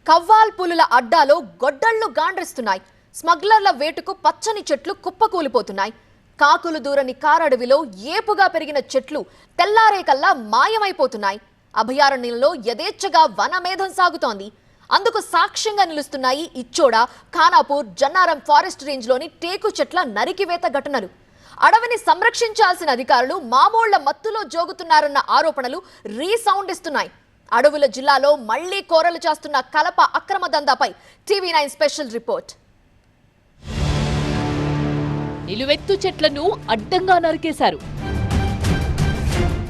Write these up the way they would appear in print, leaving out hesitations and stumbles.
కవ్వాల్ పులుల అడ్డాలో గొడ్డళ్లు గాండ్రిస్తున్నాయి. స్మగ్లర్ల వేటుకు పచ్చని చెట్లు కుప్పకూలిపోతున్నాయి. కాకులు దూరని కారడవిలో ఏపుగా పెరిగిన చెట్లు తెల్లారేకల్లా మాయమైపోతున్నాయి. అభయారణ్యంలో యథేచ్ఛగా వనమేధం సాగుతోంది. అందుకు సాక్ష్యంగా నిలుస్తున్నాయి ఇచ్చోడ, ఖానాపూర్, జన్నారం ఫారెస్ట్ రేంజ్లోని టేకు చెట్ల నరికివేత ఘటనలు. అడవిని సంరక్షించాల్సిన అధికారులు మామూళ్ల మత్తులో జోగుతున్నారన్న ఆరోపణలు రీసౌండ్ ఇస్తున్నాయి. అడవుల జిల్లాలో మళ్లీ కోరలు చేస్తున్న కలప అక్రమ దందాపై టీవీ9 స్పెషల్ రిపోర్ట్. నిలువెత్తు చెట్లను అడ్డంగా నరికేశారు.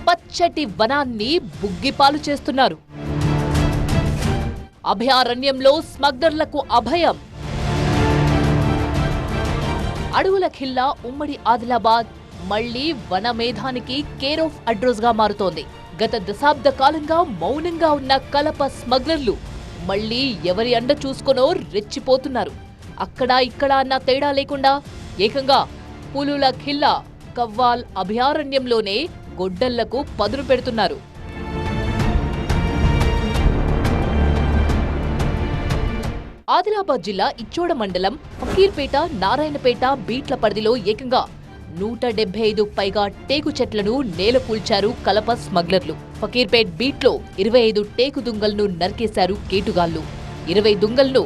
పచ్చటి వనాన్ని బుగ్గిపాలు చేస్తున్నారు. అభయారణ్యంలో స్మగ్లర్లకు అభయం. అడవుల ఖిల్లా ఉమ్మడి ఆదిలాబాద్ మళ్లీ వనమేధానికి కేర్ ఆఫ్ అడ్రస్ గా మారుతోంది. గత దశాబ్ద కాలంగా మౌనంగా ఉన్న కలప స్మగ్లర్లు మళ్లీ ఎవరి అండ చూసుకునో రెచ్చిపోతున్నారు. అక్కడా ఇక్కడా అన్న తేడా లేకుండా ఏకంగా పులుల ఖిల్లా కవ్వాల్ అభయారణ్యంలోనే గొడ్డళ్లకు పదును పెడుతున్నారు. ఆదిలాబాద్ జిల్లా ఇచ్చోడ మండలం ఫకీర్పేట, నారాయణపేట బీట్ల పరిధిలో ఏకంగా 175 పైగా టేకు చెట్లను నేలకూల్చారు కలప స్మగ్లర్లు. ఫకీర్పేట్ బీట్లో 25 టేకు దుంగలను నరికేశారు కేటుగాళ్లు. 20 దుంగలను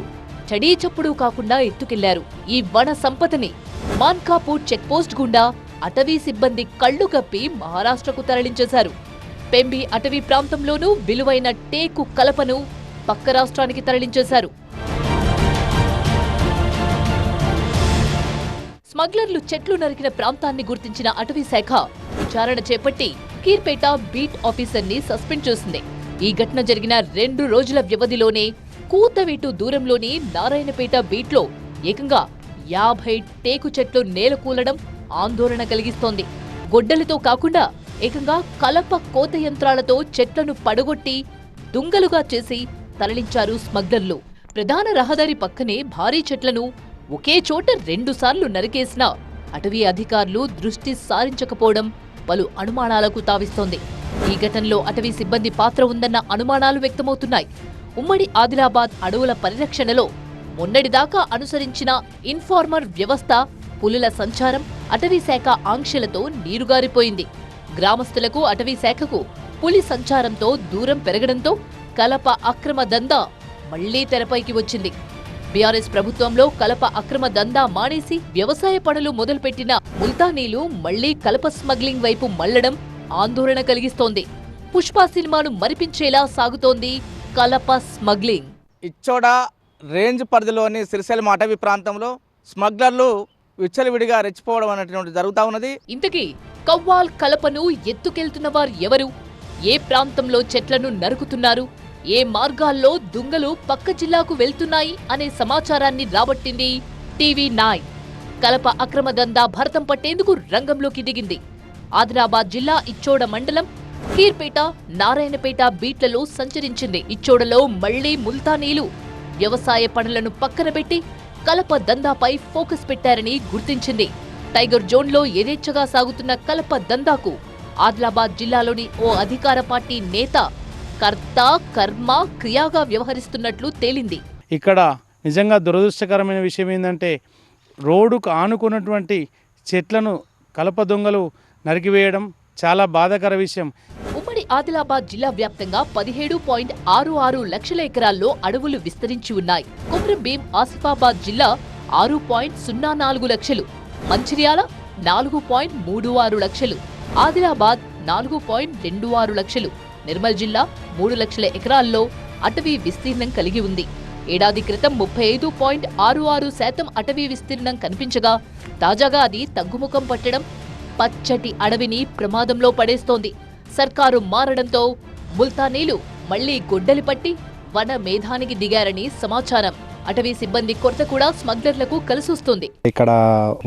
చడీ చప్పుడు కాకుండా ఎత్తుకెళ్లారు. ఈ వన సంపదని మాన్కాపూర్ చెక్పోస్ట్ గుండా అటవీ సిబ్బంది కళ్లు కప్పి మహారాష్ట్రకు తరలించేశారు. పెంబి అటవీ ప్రాంతంలోనూ విలువైన టేకు కలపను పక్క రాష్ట్రానికి తరలించేశారు. స్మగ్లర్లు చెట్లు నరికిన ప్రాంతాన్ని గుర్తించిన అటవీ శాఖ విచారణ చేపట్టి కీర్పేట బీట్ ఆఫీసర్ని సస్పెండ్ చేసింది. ఈ ఘటన జరిగిన 2 రోజుల వ్యవధిలోనే కూతవీటు దూరంలోని నారాయణపేట బీట్లో ఏకంగా 50 టేకు చెట్లు నేలకూలడం ఆందోళన కలిగిస్తోంది. గొడ్డలతో కాకుండా ఏకంగా కలప కోత యంత్రాలతో చెట్లను పడగొట్టి దుంగలుగా చేసి తరలించారు స్మగ్లర్లు. ప్రధాన రహదారి పక్కనే భారీ చెట్లను ఒకే చోట 2 సార్లు నరికేసినా అటవీ అధికారులు దృష్టి సారించకపోవడం పలు అనుమానాలకు తావిస్తోంది. ఈ ఘటనలో అటవీ సిబ్బంది పాత్ర ఉందన్న అనుమానాలు వ్యక్తమవుతున్నాయి. ఉమ్మడి ఆదిలాబాద్ అడవుల పరిరక్షణలో మొన్నటిదాకా అనుసరించిన ఇన్ఫార్మర్ వ్యవస్థ, పులుల సంచారం అటవీ శాఖ ఆంక్షలతో నీరుగారిపోయింది. గ్రామస్తులకు అటవీ శాఖకు పులి సంచారంతో దూరం పెరగడంతో కలప అక్రమ దందా మళ్లీ తెరపైకి వచ్చింది. బీఆర్ఎస్ ప్రభుత్వంలో కలప అక్రమ దందా మానేసి వ్యవసాయ పనులు మొదలుపెట్టిన ముల్తానీలు మళ్లీ కలప స్మగ్లింగ్ వైపు మళ్లడం ఆందోళన కలిగిస్తోంది. పుష్ప సినిమాను మరిపించేలా సాగుతోంది కలప స్మగ్లింగ్. ఇచ్చోడ రేంజ్ పరిధిలోని సిరిసిల్ల అటవీ ప్రాంతంలో స్మగ్లర్లు విచ్చలవిడిగా రెచ్చిపోవడం అనేటువంటి జరుగుతా ఉన్నది. ఇంతకీ కవ్వాల్ కలపను ఎత్తుకెళ్తున్న వారు ఎవరు? ఏ ప్రాంతంలో చెట్లను నరుకుతున్నారు? ఏ మార్గాల్లో దుంగలు పక్క జిల్లాకు వెళ్తున్నాయి అనే సమాచారాన్ని రాబట్టింది టీవీ9. కలప అక్రమ దందా భరతం పట్టేందుకు రంగంలోకి దిగింది. ఆదిలాబాద్ జిల్లా ఇచ్చోడ మండలం కీర్పేట, నారాయణపేట బీట్లలో సంచరించింది. ఇచ్చోడలో మళ్లీ ముల్తానీలు వ్యవసాయ పనులను పక్కన పెట్టి కలప దందాపై ఫోకస్ పెట్టారని గుర్తించింది. టైగర్ జోన్లో యథేచ్ఛగా సాగుతున్న కలప దందాకు ఆదిలాబాద్ జిల్లాలోని ఓ అధికార పార్టీ నేత కర్త, కర్మ, క్రియాగా వ్యవహరిస్తున్నట్లు తేలింది. ఇక్కడ నిజంగా దురదృష్టకరమైన విషయం ఏంటంటే రోడ్డుకు ఆనుకున్నటువంటి చెట్లను కలప దొంగలు నరికివేయడం చాలా బాధాకర విషయం. ఉమ్మడి ఆదిలాబాద్ జిల్లా వ్యాప్తంగా 17.66 లక్షల ఎకరాల్లో అడవులు విస్తరించి ఉన్నాయి. కొమ్రంభీం, ఆసిఫాబాద్ జిల్లా 6.04 లక్షలు, మంచిర్యాల 4.36 లక్షలు, ఆదిలాబాద్ 4.26 లక్షలు, నిర్మల్ జిల్లా 3 లక్షల ఎకరాల్లో అటవీ విస్తీర్ణం కలిగి ఉంది. ఏడాది క్రితం 35.66% అటవీ విస్తీర్ణం కనిపించగా తాజాగా అది తగ్గుముఖం పట్టడం పచ్చటి అడవిని ప్రమాదంలో పడేస్తోంది. సర్కారు మారడంతో ముల్తానీలు మళ్లీ గొడ్డలి పట్టి వన మేధానికి దిగారని సమాచారం. అటవీ సిబ్బంది కొరత కూడా స్మగ్లర్లకు కలిసొస్తుంది. ఇక్కడ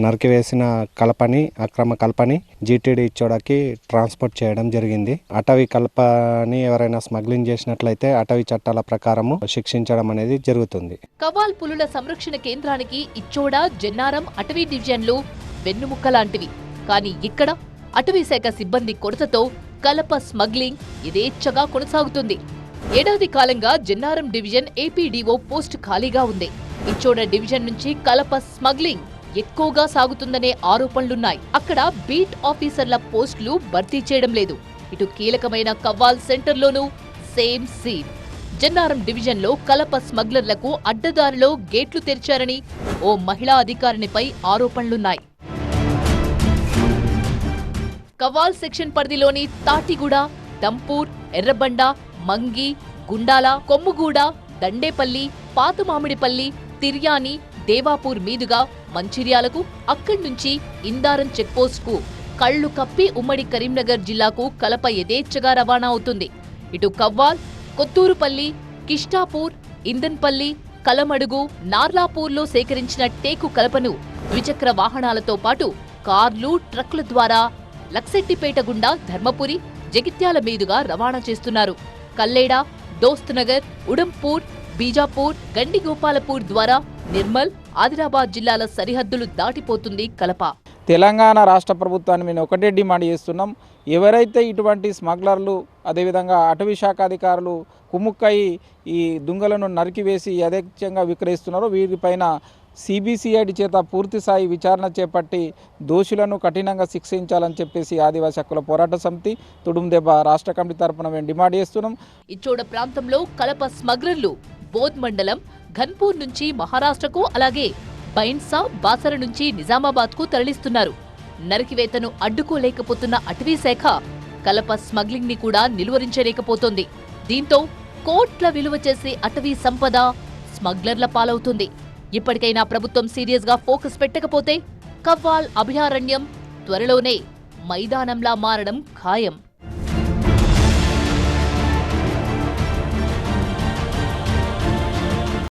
నరికివేసిన కలపని, అక్రమ కలపని జీటీడీ ఇచ్చోడకి ట్రాన్స్పోర్ట్ చేయడం జరిగింది. అటవీ కలపని ఎవరైనా స్మగ్లింగ్ చేసినట్లయితే అటవీ చట్టాల ప్రకారము శిక్షించడం అనేది జరుగుతుంది. కవ్వాల్ పులుల సంరక్షణ కేంద్రానికి ఇచ్చోడ, జన్నారం అటవీ డివిజన్లు వెన్నుముక్క లాంటివి. కానీ ఇక్కడ అటవీ శాఖ సిబ్బంది కొరతతో కలప స్మగ్లింగ్ యథేచ్ఛగా కొనసాగుతుంది. ఏడాది కాలంగా జన్నారం డివిజన్ ఏపీడీఓ పోస్ట్ ఖాళీగా ఉంది. ఇచ్చోడ డివిజన్ నుంచి కలప స్మగ్లింగ్ ఎక్కువగా సాగుతుందనే ఆరోపణలున్నాయి. అక్కడ బీట్ ఆఫీసర్ల పోస్టులు భర్తీ చేయడం లేదు. ఇటు కీలకమైన కవ్వాల్ సెంటర్లోనూ సేమ్ సీన్. జన్నారం డివిజన్లో కలప స్మగ్లర్లకు అడ్డదారిలో గేట్లు తెరిచారని ఓ మహిళా అధికారినిపై ఆరోపణలున్నాయి. కవ్వాల్ సెక్షన్ పరిధిలోని తాటిగూడ, దంపూర్, ఎర్రబండ, మంగి, గుండాల, కొమ్ముగూడ, దండేపల్లి, పాతమామిడిపల్లి, తిర్యాని, దేవాపూర్ మీదుగా మంచిర్యాలకు, అక్కడి నుంచి ఇందారం చెక్పోస్ట్కు కళ్లు కప్పి ఉమ్మడి కరీంనగర్ జిల్లాకు కలప యథేచ్ఛగా రవాణా అవుతుంది. ఇటు కవ్వాల్, కొత్తూరుపల్లి, కిష్టాపూర్, ఇందన్పల్లి, కలమడుగు, నార్లాపూర్లో సేకరించిన టేకు కలపను ద్విచక్ర వాహనాలతో పాటు కార్లు, ట్రక్కుల ద్వారా లక్సెట్టిపేట గుండా ధర్మపురి, జగిత్యాల మీదుగా రవాణా చేస్తున్నారు. కల్లేడ, దోస్తనగర్, ఉడంపూర్, బీజాపూర్, గండిగోపాలపూర్ ద్వారా నిర్మల్, ఆదిలాబాద్ జిల్లాల సరిహద్దులు దాటిపోతుంది కలప. తెలంగాణ రాష్ట్ర ప్రభుత్వాన్ని మేము ఒకటే డిమాండ్ చేస్తున్నాం. ఎవరైతే ఇటువంటి స్మగ్లర్లు అదేవిధంగా అటవీ శాఖ అధికారులు కుమ్ముక్కయి ఈ దుంగలను నరికివేసి యథేచ్ఛంగా విక్రయిస్తున్నారో వీరిపైన సిబిసిఐడి చేత పూర్తిస్థాయి విచారణ చేపట్టి దోషులను కఠినంగా శిక్షించాలని చెప్పేసి ఆదివాసీ హక్కుల పోరాట సమితి తుడుందెబ్బ రాష్ట్ర కమిటీ తరపున మేము డిమాండ్ చేస్తున్నాం. ఇచ్చోడ ప్రాంతంలో కలప స్మగ్లర్లు బోధ్ మండలం ఘన్పూర్ నుంచి మహారాష్ట్రకు, అలాగే బైన్సా, బాసర నుంచి నిజామాబాద్కు తరలిస్తున్నారు. నరికివేతను అడ్డుకోలేకపోతున్న అటవీ శాఖ కలప స్మగ్లింగ్ ని కూడా నిలువరించలేకపోతోంది. దీంతో కోట్ల విలువ చేసే అటవీ సంపద స్మగ్లర్ల పాలవుతుంది. ఇప్పటికైనా ప్రభుత్వం సీరియస్ గా ఫోకస్ పెట్టకపోతే కవ్వాల్ అభయారణ్యం త్వరలోనే మైదానంలా మారడం ఖాయం.